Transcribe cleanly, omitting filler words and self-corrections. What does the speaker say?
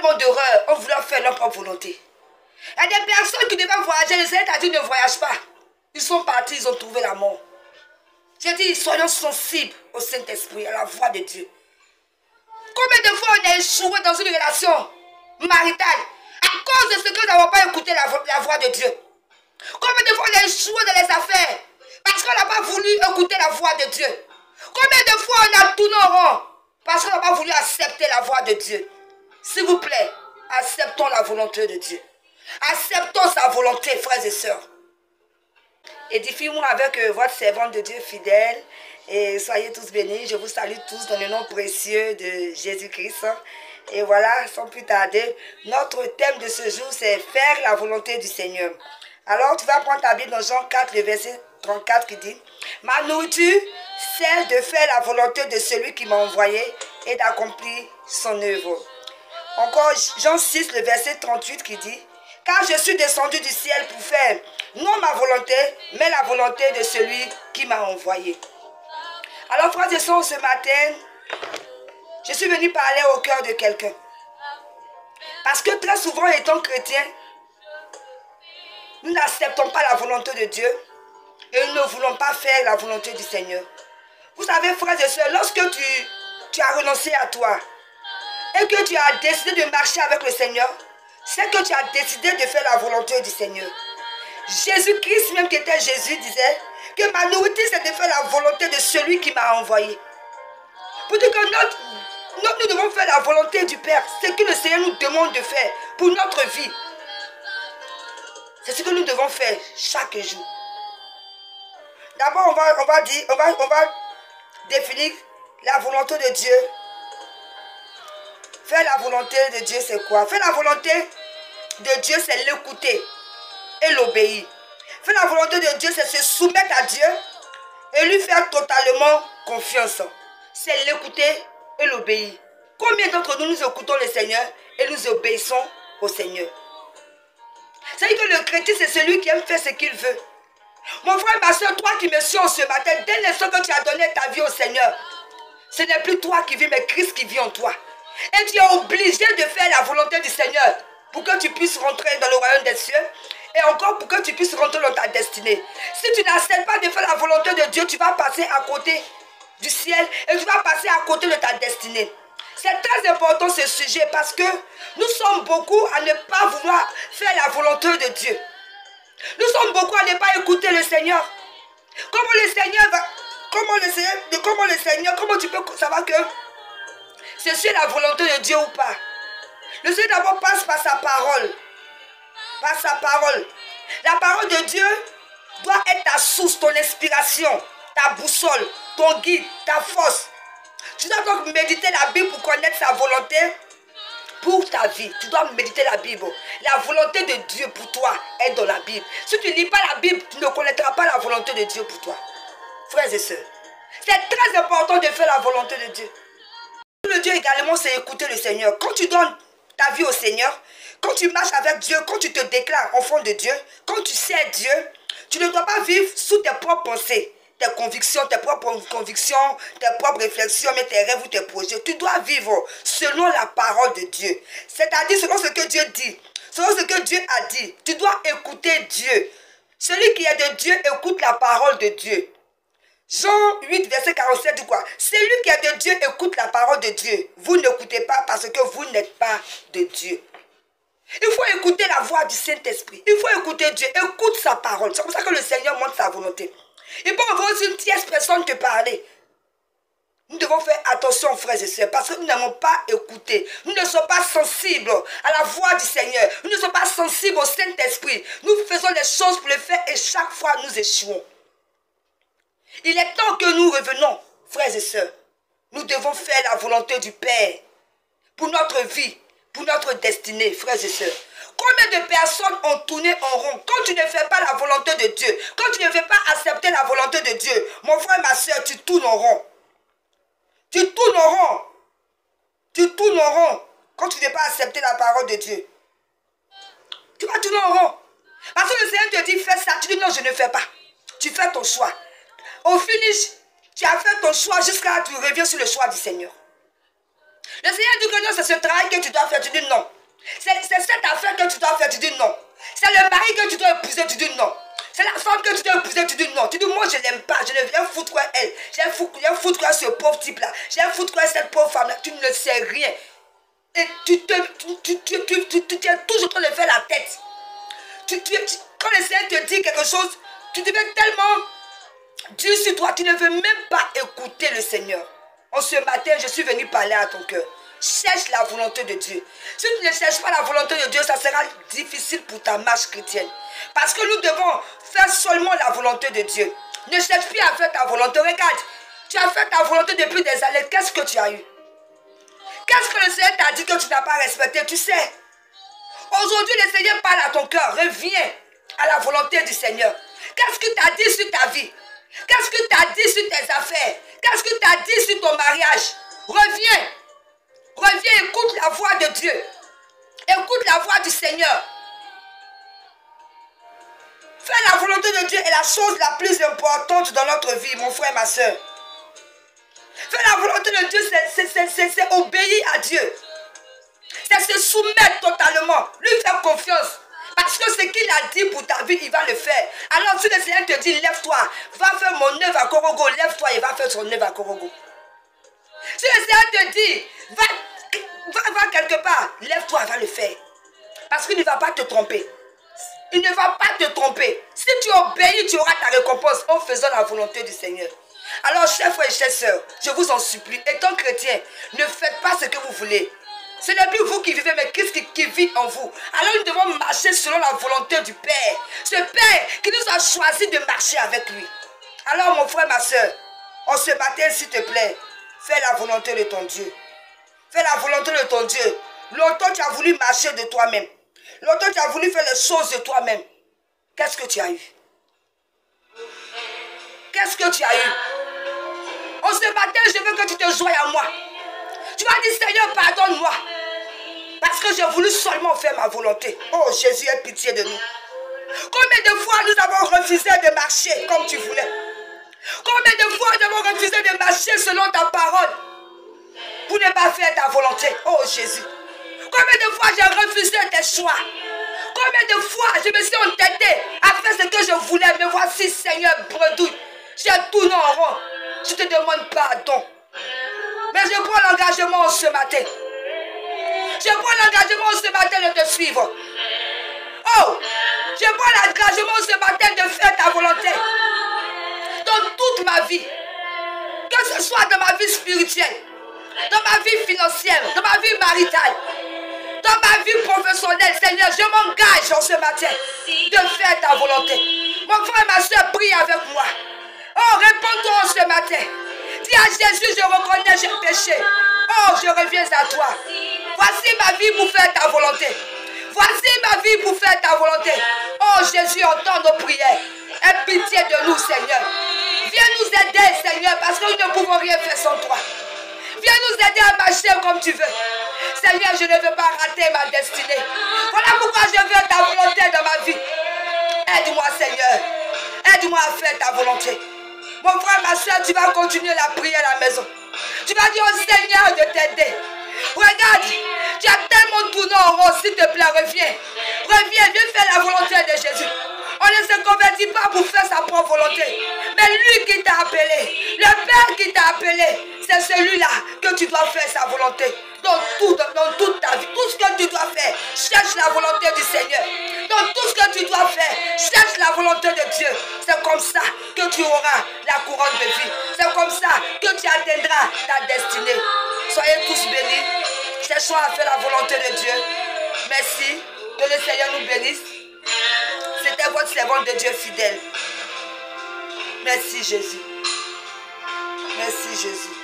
tellement d'erreurs en voulant faire leur propre volonté. Il y a des personnes qui devaient voyager, le Seigneur t'a dit ne voyage pas. Ils sont partis, ils ont trouvé la mort. J'ai dit, soyons sensibles au Saint-Esprit, à la voix de Dieu. Combien de fois on a échoué dans une relation maritale à cause de ce que nous n'avons pas écouté la voix de Dieu? Combien de fois on a échoué dans les affaires parce qu'on n'a pas voulu écouter la voix de Dieu? Combien de fois on a tourné en rond parce qu'on n'a pas voulu accepter la voix de Dieu? S'il vous plaît, acceptons la volonté de Dieu. Acceptons sa volonté, frères et sœurs. Édifiez-moi avec votre servante de Dieu fidèle. Et soyez tous bénis. Je vous salue tous dans le nom précieux de Jésus-Christ. Et voilà, sans plus tarder, notre thème de ce jour, c'est faire la volonté du Seigneur. Alors, tu vas prendre ta Bible dans Jean 4, le verset 34 qui dit: ma nourriture, c'est de faire la volonté de celui qui m'a envoyé et d'accomplir son œuvre. Encore Jean 6, le verset 38 qui dit: car je suis descendu du ciel pour faire non ma volonté, mais la volonté de celui qui m'a envoyé. Alors, frères et sœurs, ce matin, je suis venu parler au cœur de quelqu'un. Parce que très souvent, étant chrétiens, nous n'acceptons pas la volonté de Dieu et nous ne voulons pas faire la volonté du Seigneur. Vous savez, frères et sœurs, lorsque tu as renoncé à toi et que tu as décidé de marcher avec le Seigneur, c'est que tu as décidé de faire la volonté du Seigneur. Jésus-Christ, même qui était Jésus, disait que ma nourriture, c'est de faire la volonté de celui qui m'a envoyé. Pour dire que nous devons faire la volonté du Père. Ce que le Seigneur nous demande de faire pour notre vie. C'est ce que nous devons faire chaque jour. D'abord, on va définir la volonté de Dieu. Faire la volonté de Dieu, c'est quoi? Faire la volonté de Dieu, c'est l'écouter et l'obéir. Faire la volonté de Dieu, c'est se soumettre à Dieu et lui faire totalement confiance. C'est l'écouter et l'obéir. Combien d'entre nous écoutons le Seigneur et nous obéissons au Seigneur? C'est-à-dire que le chrétien, c'est celui qui aime faire ce qu'il veut. Mon frère, ma soeur, toi qui me suis ce matin, dès l'instant que tu as donné ta vie au Seigneur, ce n'est plus toi qui vis, mais Christ qui vit en toi. Et tu es obligé de faire la volonté du Seigneur pour que tu puisses rentrer dans le royaume des cieux et encore pour que tu puisses rentrer dans ta destinée. Si tu n'acceptes pas de faire la volonté de Dieu, tu vas passer à côté du ciel et tu vas passer à côté de ta destinée. C'est très important ce sujet parce que nous sommes beaucoup à ne pas vouloir faire la volonté de Dieu. Nous sommes beaucoup à ne pas écouter le Seigneur. Comment tu peux savoir que c'est la volonté de Dieu ou pas? Le Seigneur d'abord passe par sa parole. Par sa parole. La parole de Dieu doit être ta source, ton inspiration, ta boussole, ton guide, ta force. Tu dois donc méditer la Bible pour connaître sa volonté pour ta vie. Tu dois méditer la Bible. La volonté de Dieu pour toi est dans la Bible. Si tu ne lis pas la Bible, tu ne connaîtras pas la volonté de Dieu pour toi. Frères et sœurs, c'est très important de faire la volonté de Dieu. Le Dieu également, c'est écouter le Seigneur. Quand tu donnes ta vie au Seigneur, quand tu marches avec Dieu, quand tu te déclares enfant de Dieu, quand tu sais Dieu, tu ne dois pas vivre sous tes propres pensées, tes convictions, tes propres réflexions, mais tes rêves ou tes projets. Tu dois vivre selon la parole de Dieu. C'est-à-dire selon ce que Dieu dit, selon ce que Dieu a dit. Tu dois écouter Dieu. Celui qui est de Dieu écoute la parole de Dieu. Jean 8, verset 47 dit quoi? Celui qui est de Dieu écoute la parole de Dieu. Vous n'écoutez pas parce que vous n'êtes pas de Dieu. Il faut écouter la voix du Saint-Esprit. Il faut écouter Dieu. Écoute sa parole. C'est comme ça que le Seigneur montre sa volonté. Il peut envoyer une tierce personne te parler. Nous devons faire attention, frères et sœurs, parce que nous n'avons pas écouté. Nous ne sommes pas sensibles à la voix du Seigneur. Nous ne sommes pas sensibles au Saint-Esprit. Nous faisons les choses pour le faire et chaque fois nous échouons. Il est temps que nous revenons, frères et sœurs. Nous devons faire la volonté du Père pour notre vie, pour notre destinée, frères et sœurs. Combien de personnes ont tourné en rond? Quand tu ne fais pas la volonté de Dieu, quand tu ne veux pas accepter la volonté de Dieu, mon frère, ma soeur, tu tournes en rond. Tu tournes en rond. Tu tournes en rond quand tu ne veux pas accepter la parole de Dieu. Tu vas tourner en rond. Parce que le Seigneur te dit, fais ça. Tu dis non, je ne fais pas. Tu fais ton choix. Au finish, tu as fait ton choix jusqu'à ce que tu reviens sur le choix du Seigneur. Le Seigneur dit que non, c'est ce travail que tu dois faire. Tu dis non. cette affaire que tu dois faire, tu dis non. C'est le mari que tu dois épouser, tu dis non. C'est la femme que tu dois épouser, tu dis non. Tu dis moi je l'aime pas, je ne viens foutre quoi elle. Je viens foutre quoi ce pauvre type là. Je viens foutre quoi cette pauvre femme là. Tu ne sais rien. Et tu es toujours en train de faire la tête. Quand le Seigneur te dit quelque chose, tu deviens tellement dur sur toi, tu ne veux même pas écouter le Seigneur. En ce matin, je suis venu parler à ton cœur. Cherche la volonté de Dieu. Si tu ne cherches pas la volonté de Dieu, ça sera difficile pour ta marche chrétienne. Parce que nous devons faire seulement la volonté de Dieu. Ne cherche plus à faire ta volonté. Regarde, tu as fait ta volonté depuis des années. Qu'est-ce que tu as eu? Qu'est-ce que le Seigneur t'a dit que tu n'as pas respecté? Tu sais. Aujourd'hui, le Seigneur parle à ton cœur. Reviens à la volonté du Seigneur. Qu'est-ce qu'il t'a dit sur ta vie? Qu'est-ce qu'il t'a dit sur tes affaires? Qu'est-ce qu'il t'a dit sur ton mariage? Reviens. Reviens, écoute la voix de Dieu. Écoute la voix du Seigneur. Faire la volonté de Dieu est la chose la plus importante dans notre vie, mon frère, ma soeur. Faire la volonté de Dieu, c'est obéir à Dieu. C'est se soumettre totalement. Lui faire confiance. Parce que ce qu'il a dit pour ta vie, il va le faire. Alors si le Seigneur te dit, lève-toi, va faire mon œuvre à Korogo, lève-toi et va faire son œuvre à Korogo. Si le Seigneur te dit, va quelque part, lève-toi, va le faire. Parce qu'il ne va pas te tromper. Il ne va pas te tromper. Si tu obéis, tu auras ta récompense en faisant la volonté du Seigneur. Alors, chers frères et chères sœurs, je vous en supplie, étant chrétien, ne faites pas ce que vous voulez. Ce n'est plus vous qui vivez, mais Christ qui vit en vous. Alors nous devons marcher selon la volonté du Père. Ce Père qui nous a choisi de marcher avec lui. Alors mon frère, ma soeur, en ce matin, s'il te plaît, fais la volonté de ton Dieu. Fais la volonté de ton Dieu. Longtemps tu as voulu marcher de toi-même. Longtemps tu as voulu faire les choses de toi-même. Qu'est-ce que tu as eu? Qu'est-ce que tu as eu? En ce matin, je veux que tu te joies à moi. Tu vas dire, Seigneur, pardonne-moi. Parce que j'ai voulu seulement faire ma volonté. Oh, Jésus, aie pitié de nous. Combien de fois nous avons refusé de marcher comme tu voulais? Combien de fois nous avons refusé de marcher selon ta parole pour ne pas faire ta volonté? Oh, Jésus. Combien de fois j'ai refusé tes choix? Combien de fois je me suis entêtée à faire ce que je voulais? Mais voici, Seigneur, bredouille. J'ai tourné en rond. Je te demande pardon. Mais je prends l'engagement ce matin. Je prends l'engagement ce matin de te suivre. Oh, je prends l'engagement ce matin de faire ta volonté. Dans toute ma vie. Que ce soit dans ma vie spirituelle, dans ma vie financière, dans ma vie maritale, dans ma vie professionnelle, Seigneur, je m'engage en ce matin de faire ta volonté. Mon frère et ma soeur, prie avec moi. Oh, réponds-toi ce matin. Dis à Jésus, je reconnais, j'ai péché. Oh, je reviens à toi. Voici ma vie pour faire ta volonté. Voici ma vie pour faire ta volonté. Oh, Jésus, entends nos prières. Aie pitié de nous, Seigneur. Viens nous aider, Seigneur, parce que nous ne pouvons rien faire sans toi. Viens nous aider à marcher comme tu veux. Seigneur, je ne veux pas rater ma destinée. Voilà pourquoi je veux ta volonté dans ma vie. Aide-moi, Seigneur. Aide-moi à faire ta volonté. Mon frère, ma soeur, tu vas continuer la prière à la maison. Tu vas dire au Seigneur de t'aider. Regarde, tu as tellement tourné en rond, s'il te plaît, reviens. Reviens, viens faire la volonté de Jésus. On ne se convertit pas pour faire sa propre volonté. Mais lui qui t'a appelé, le Père qui t'a appelé, c'est celui-là que tu dois faire sa volonté. Dans toute ta vie, tout ce que tu dois faire, cherche la volonté du Seigneur. Dans tout ce que tu dois faire, cherche la volonté de Dieu. C'est comme ça que tu auras la couronne de vie. C'est comme ça que tu atteindras ta destinée. Soyez tous bénis. Cherchons à faire la volonté de Dieu. Merci. Que le Seigneur nous bénisse. C'était votre servante de Dieu fidèle. Merci Jésus. Merci Jésus.